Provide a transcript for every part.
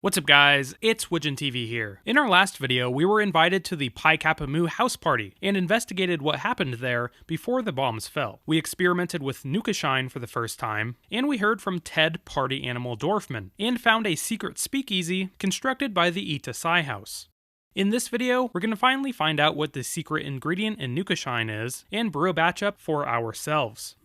What's up guys, it's Widgeon TV here. In our last video, we were invited to the Pi Kappa Mu house party and investigated what happened there before the bombs fell. We experimented with Nukashine for the first time, and we heard from Ted Party Animal Dorfman, and found a secret speakeasy constructed by the Ita Sai house. In this video, we're going to finally find out what the secret ingredient in Nukashine is, and brew a batch up for ourselves.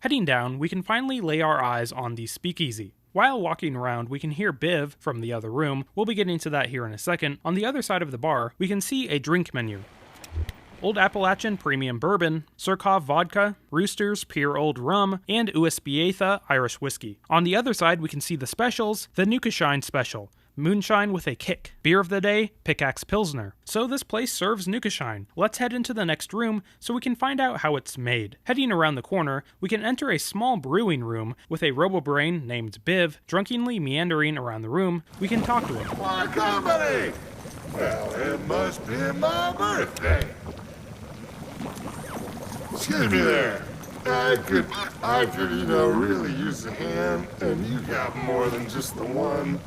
Heading down, we can finally lay our eyes on the speakeasy. While walking around, we can hear Biv from the other room. We'll be getting to that here in a second. On the other side of the bar, we can see a drink menu. Old Appalachian Premium Bourbon, Surkov Vodka, Roosters Pure Old Rum, and Uespietha Irish Whiskey. On the other side, we can see the specials, the Nukashine Special. Moonshine with a kick. Beer of the day, Pickaxe Pilsner. So this place serves Nukashine. Let's head into the next room so we can find out how it's made. Heading around the corner, we can enter a small brewing room with a robo-brain named Biv drunkenly meandering around the room. We can talk to him. My company! Well, it must be my birthday. Excuse me there. I could, really use a hand, and you got more than just the one.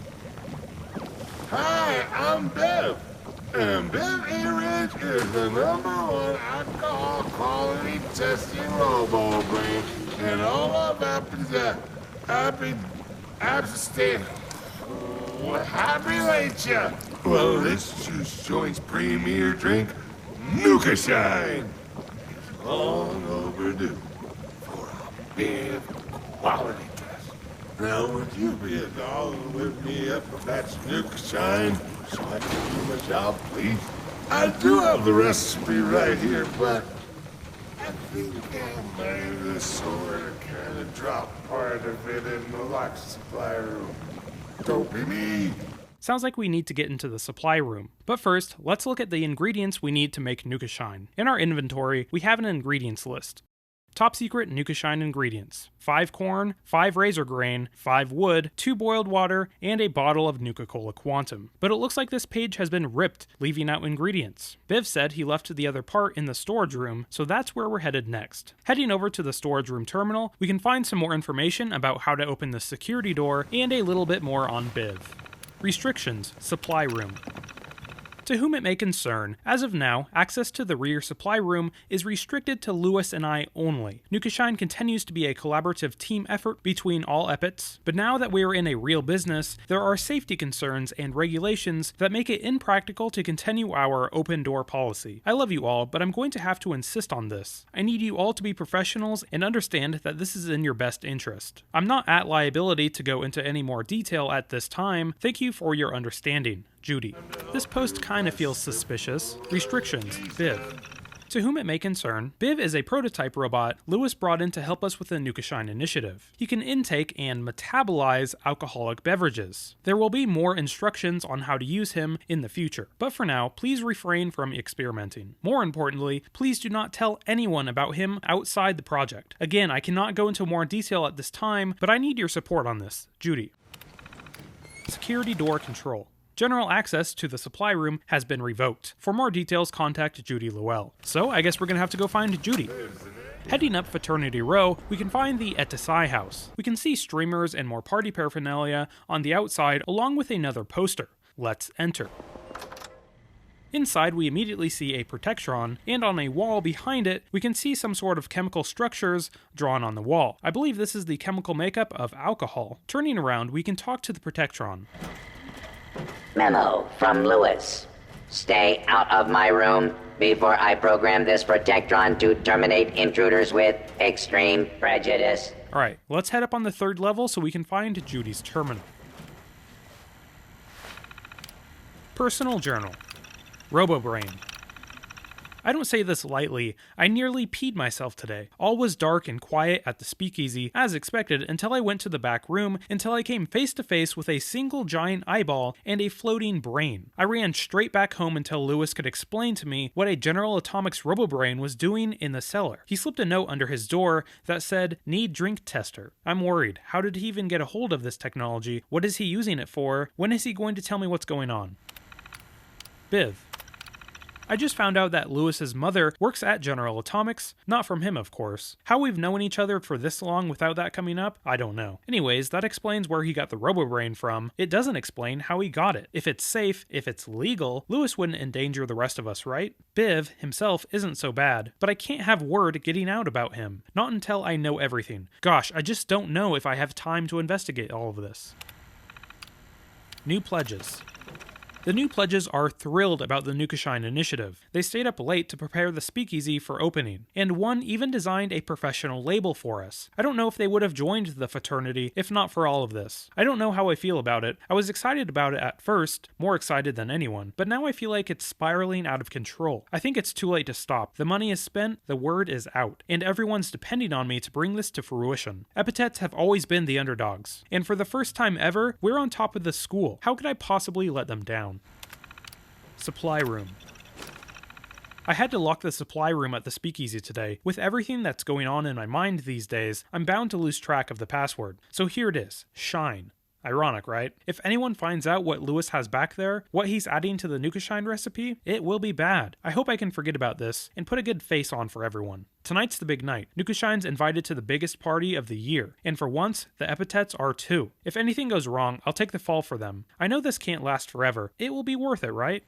Hi, I'm Biv, and Biv E-Ridge is the #1 alcohol quality testing robo-brain in all of Appalachia. Well, this juice joint's premier drink, Nukashine, is long overdue for a Biv quality test. Now, would you be a doll and whip me up a batch of Nukashine so I can do my job, please? I do have the recipe right here, but I think I might have sort of kind of dropped part of it in the locked supply room. Don't be me. Sounds like we need to get into the supply room. But first, let's look at the ingredients we need to make Nukashine. In our inventory, we have an ingredients list. Top secret Nukashine ingredients: 5 corn, 5 razor grain, 5 wood, 2 boiled water, and a bottle of Nuka Cola Quantum. But it looks like this page has been ripped, leaving out ingredients. Biv said he left the other part in the storage room, so that's where we're headed next. Heading over to the storage room terminal, we can find some more information about how to open the security door, and a little bit more on Biv. Restrictions: supply room. To whom it may concern, as of now, access to the rear supply room is restricted to Lewis and I only. Nukashine continues to be a collaborative team effort between all epits, but now that we are in a real business, there are safety concerns and regulations that make it impractical to continue our open door policy. I love you all, but I'm going to have to insist on this. I need you all to be professionals and understand that this is in your best interest. I'm not at liability to go into any more detail at this time. Thank you for your understanding. Judy. This post kinda feels suspicious. Restrictions: Biv. To whom it may concern, Biv is a prototype robot Lewis brought in to help us with the Nukashine initiative. He can intake and metabolize alcoholic beverages. There will be more instructions on how to use him in the future, but for now, please refrain from experimenting. More importantly, please do not tell anyone about him outside the project. Again, I cannot go into more detail at this time, but I need your support on this. Judy. Security door control. General access to the supply room has been revoked. For more details, contact Judy Llewell. So, I guess we're gonna have to go find Judy. Heading up Fraternity Row, we can find the Ita Sai house. We can see streamers and more party paraphernalia on the outside, along with another poster. Let's enter. Inside, we immediately see a Protectron, and on a wall behind it, we can see some sort of chemical structures drawn on the wall. I believe this is the chemical makeup of alcohol. Turning around, we can talk to the Protectron. Memo from Lewis. Stay out of my room before I program this Protectron to terminate intruders with extreme prejudice. Alright, let's head up on the 3rd level so we can find Judy's terminal. Personal journal. RoboBrain. I don't say this lightly, I nearly peed myself today. All was dark and quiet at the speakeasy, as expected, until I went to the back room, until I came face to face with a single giant eyeball and a floating brain. I ran straight back home until Lewis could explain to me what a General Atomics RoboBrain was doing in the cellar. He slipped a note under his door that said, "Need drink tester." I'm worried. How did he even get a hold of this technology? What is he using it for? When is he going to tell me what's going on? Biv. I just found out that Lewis's mother works at General Atomics, not from him of course. How we've known each other for this long without that coming up, I don't know. Anyways, that explains where he got the RoboBrain from. It doesn't explain how he got it. If it's safe, if it's legal, Lewis wouldn't endanger the rest of us, right? Biv himself isn't so bad, but I can't have word getting out about him. Not until I know everything. Gosh, I just don't know if I have time to investigate all of this. New pledges. The new pledges are thrilled about the Nukashine initiative. They stayed up late to prepare the Speakeasy for opening, and one even designed a professional label for us. I don't know if they would have joined the fraternity if not for all of this. I don't know how I feel about it. I was excited about it at first, more excited than anyone, but now I feel like it's spiraling out of control. I think it's too late to stop. The money is spent, the word is out, and everyone's depending on me to bring this to fruition. Epithets have always been the underdogs, and for the first time ever, we're on top of the school. How could I possibly let them down? Supply room. I had to lock the supply room at the Speakeasy today. With everything that's going on in my mind these days, I'm bound to lose track of the password. So here it is, Shine. Ironic, right? If anyone finds out what Lewis has back there, what he's adding to the Nukashine recipe, it will be bad. I hope I can forget about this and put a good face on for everyone. Tonight's the big night. Nukashine's invited to the biggest party of the year, and for once, the epithets are too. If anything goes wrong, I'll take the fall for them. I know this can't last forever. It will be worth it, right?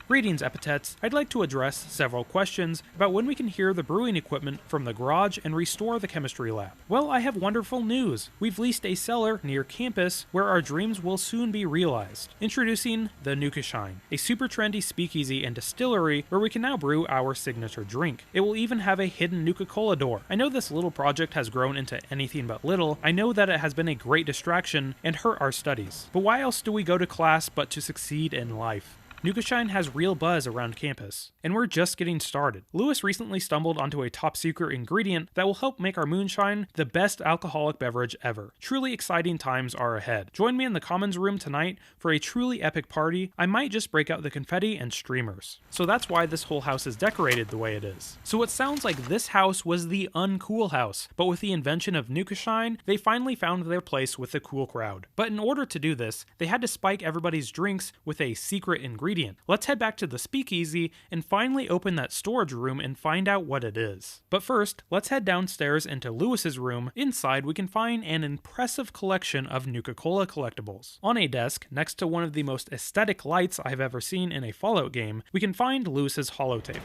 Greetings, epithets. I'd like to address several questions about when we can hear the brewing equipment from the garage and restore the chemistry lab. Well, I have wonderful news. We've leased a cellar near campus where our dreams will soon be realized. Introducing the Nukashine, a super trendy speakeasy and distillery where we can now brew our signature drink. It will even have a hidden Nuka Cola door. I know this little project has grown into anything but little. I know that it has been a great distraction and hurt our studies. But why else do we go to class but to succeed in life? Nukashine has real buzz around campus, and we're just getting started. Lewis recently stumbled onto a top secret ingredient that will help make our moonshine the best alcoholic beverage ever. Truly exciting times are ahead. Join me in the commons room tonight for a truly epic party. I might just break out the confetti and streamers. So that's why this whole house is decorated the way it is. So it sounds like this house was the uncool house, but with the invention of Nukashine, they finally found their place with the cool crowd. But in order to do this, they had to spike everybody's drinks with a secret ingredient. Let's head back to the Speakeasy and finally open that storage room and find out what it is. But first, let's head downstairs into Lewis's room. Inside, we can find an impressive collection of Nuka Cola collectibles. On a desk, next to one of the most aesthetic lights I've ever seen in a Fallout game, we can find Lewis's holotape.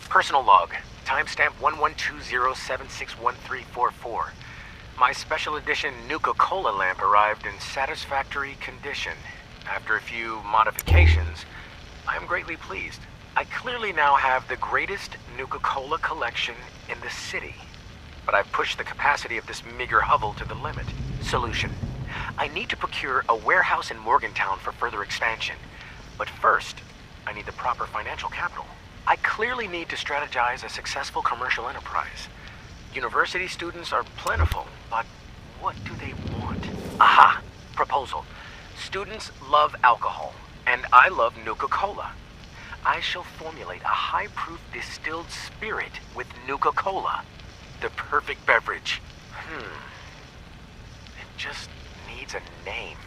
Personal log. Timestamp 1120761344. My special edition Nuka Cola lamp arrived in satisfactory condition. After a few modifications, I am greatly pleased. I clearly now have the greatest Nuka Cola collection in the city. But I've pushed the capacity of this meager hovel to the limit. Solution. I need to procure a warehouse in Morgantown for further expansion. But first, I need the proper financial capital. I clearly need to strategize a successful commercial enterprise. University students are plentiful, but what do they want? Aha! Proposal. Students love alcohol, and I love Nuka Cola. I shall formulate a high-proof distilled spirit with Nuka Cola. The perfect beverage. It just needs a name.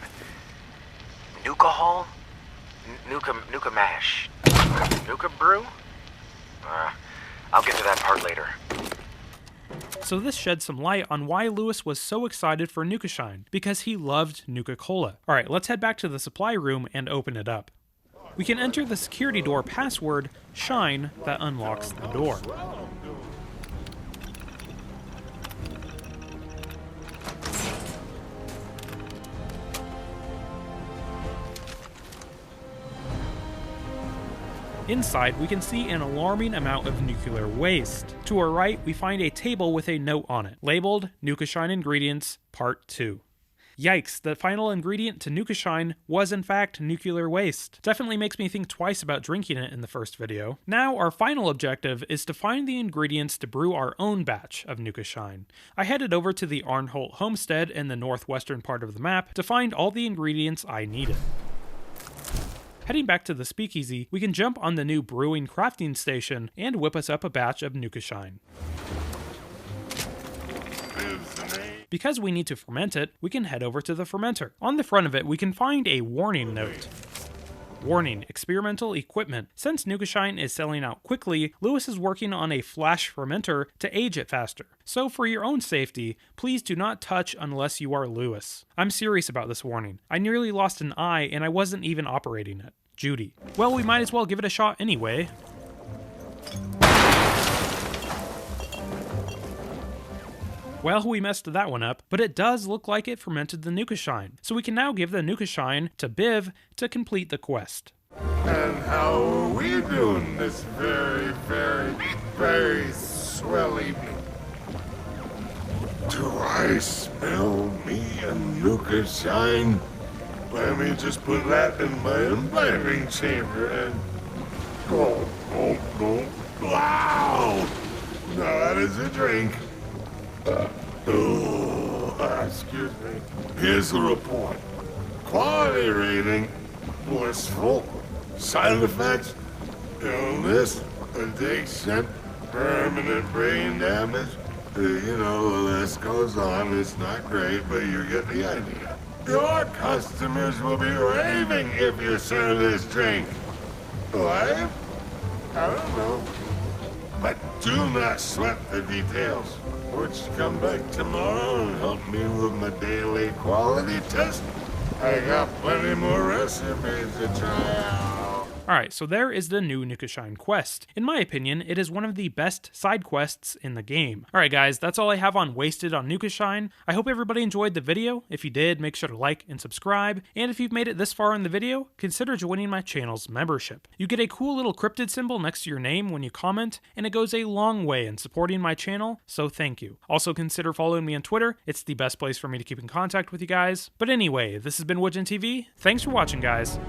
Nuka Hall? Nuka Mash? Nuka Brew? I'll get to that part later. So this sheds some light on why Lewis was so excited for Nukashine, because he loved Nuka Cola. Alright, let's head back to the supply room and open it up. We can enter the security door password, Shine, that unlocks the door. Inside, we can see an alarming amount of nuclear waste. To our right, we find a table with a note on it, labeled Nukashine Ingredients, Part 2. Yikes, the final ingredient to Nukashine was in fact nuclear waste. Definitely makes me think twice about drinking it in the first video. Now, our final objective is to find the ingredients to brew our own batch of Nukashine. I headed over to the Arnholt homestead in the northwestern part of the map to find all the ingredients I needed. Heading back to the Speakeasy, we can jump on the new brewing crafting station and whip us up a batch of Nukashine. Because we need to ferment it, we can head over to the fermenter. On the front of it, we can find a warning note. Warning, experimental equipment. Since Nukashine is selling out quickly, Lewis is working on a flash fermenter to age it faster. So for your own safety, please do not touch unless you are Lewis. I'm serious about this warning. I nearly lost an eye and I wasn't even operating it. Judy. Well, we might as well give it a shot anyway. Well, we messed that one up, but it does look like it fermented the Nukashine, so we can now give the Nukashine to Biv to complete the quest. And how are we doing this very, very, very swell evening? Do I smell me a Nukashine? Let me just put that in my imbibing chamber and... Oh, wow! Now that is a drink. Excuse me. Here's the report. Quality rating, blissful. Side effects, illness, addiction, permanent brain damage. You know, the list goes on. It's not great, but you get the idea. Your customers will be raving if you serve this drink. Live? I don't know. But do not sweat the details. Would you come back tomorrow and help me with my daily quality test? I got plenty more recipes to try out. Alright, so there is the new Nukashine quest. In my opinion, it is one of the best side quests in the game. Alright guys, that's all I have on Wasted on Nukashine. I hope everybody enjoyed the video. If you did, make sure to like and subscribe. And if you've made it this far in the video, consider joining my channel's membership. You get a cool little cryptid symbol next to your name when you comment, and it goes a long way in supporting my channel, so thank you. Also consider following me on Twitter. It's the best place for me to keep in contact with you guys. But anyway, this has been Widgeon TV. Thanks for watching, guys.